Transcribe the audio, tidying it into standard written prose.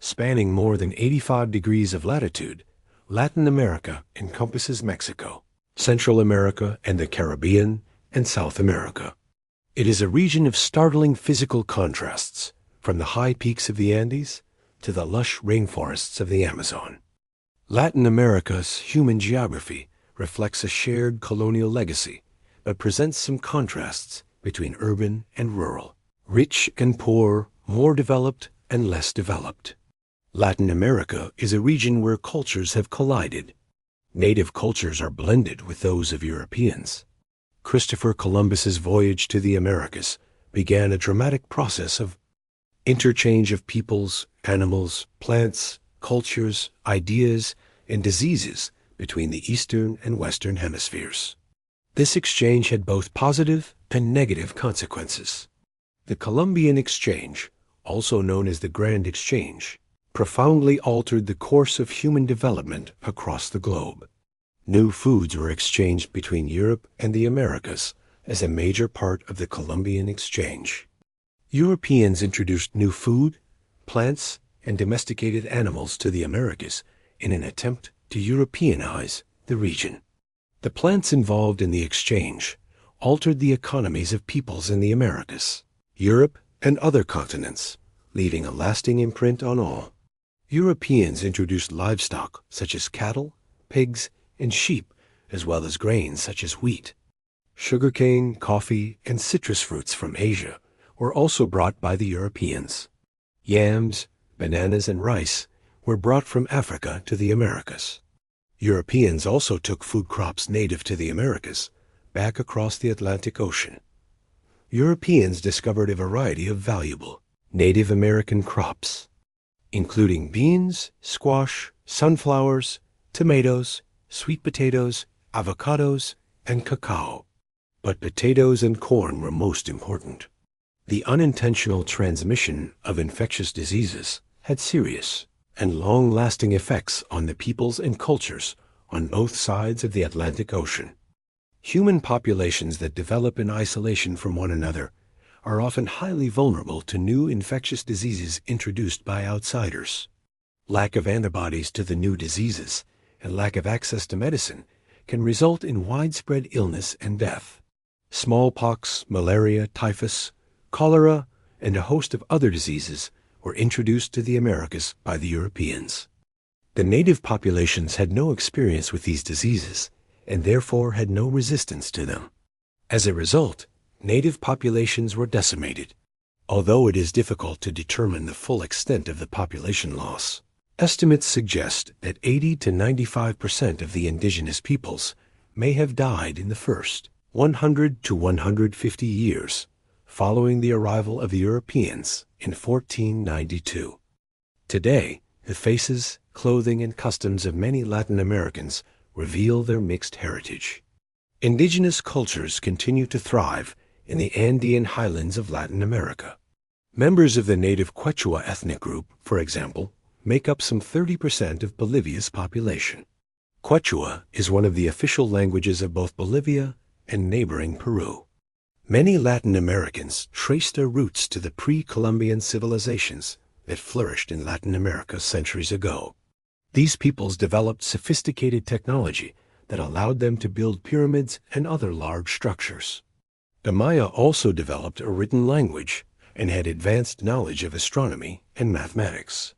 Spanning more than 85 degrees of latitude, Latin America encompasses Mexico, Central America, and the Caribbean, and South America. It is a region of startling physical contrasts, from the high peaks of the Andes to the lush rainforests of the Amazon. Latin America's human geography reflects a shared colonial legacy, but presents some contrasts between urban and rural, rich and poor, more developed and less developed. Latin America is a region where cultures have collided. Native cultures are blended with those of Europeans. Christopher Columbus's voyage to the Americas began a dramatic process of interchange of peoples, animals, plants, cultures, ideas, and diseases between the Eastern and Western hemispheres. This exchange had both positive and negative consequences. The Columbian Exchange, also known as the Grand Exchange, profoundly altered the course of human development across the globe. New foods were exchanged between Europe and the Americas as a major part of the Columbian Exchange. Europeans introduced new food, plants, and domesticated animals to the Americas in an attempt to Europeanize the region. The plants involved in the exchange altered the economies of peoples in the Americas, Europe, and other continents, leaving a lasting imprint on all. Europeans introduced livestock such as cattle, pigs, and sheep, as well as grains such as wheat. Sugarcane, coffee, and citrus fruits from Asia were also brought by the Europeans. Yams, bananas, and rice were brought from Africa to the Americas. Europeans also took food crops native to the Americas back across the Atlantic Ocean. Europeans discovered a variety of valuable Native American crops, including beans, squash, sunflowers, tomatoes, sweet potatoes, avocados, and cacao. But potatoes and corn were most important. The unintentional transmission of infectious diseases had serious and long-lasting effects on the peoples and cultures on both sides of the Atlantic Ocean. Human populations that develop in isolation from one another are often highly vulnerable to new infectious diseases introduced by outsiders. Lack of antibodies to the new diseases and lack of access to medicine can result in widespread illness and death. Smallpox, malaria, typhus, cholera, and a host of other diseases were introduced to the Americas by the Europeans. The native populations had no experience with these diseases and therefore had no resistance to them. As a result, native populations were decimated. Although it is difficult to determine the full extent of the population loss, estimates suggest that 80 to 95% of the indigenous peoples may have died in the first 100 to 150 years following the arrival of the Europeans in 1492. Today, the faces, clothing, and customs of many Latin Americans reveal their mixed heritage. Indigenous cultures continue to thrive in the Andean highlands of Latin America. Members of the native Quechua ethnic group, for example, make up some 30% of Bolivia's population. Quechua is one of the official languages of both Bolivia and neighboring Peru. Many Latin Americans trace their roots to the pre-Columbian civilizations that flourished in Latin America centuries ago. These peoples developed sophisticated technology that allowed them to build pyramids and other large structures. The Maya also developed a written language and had advanced knowledge of astronomy and mathematics.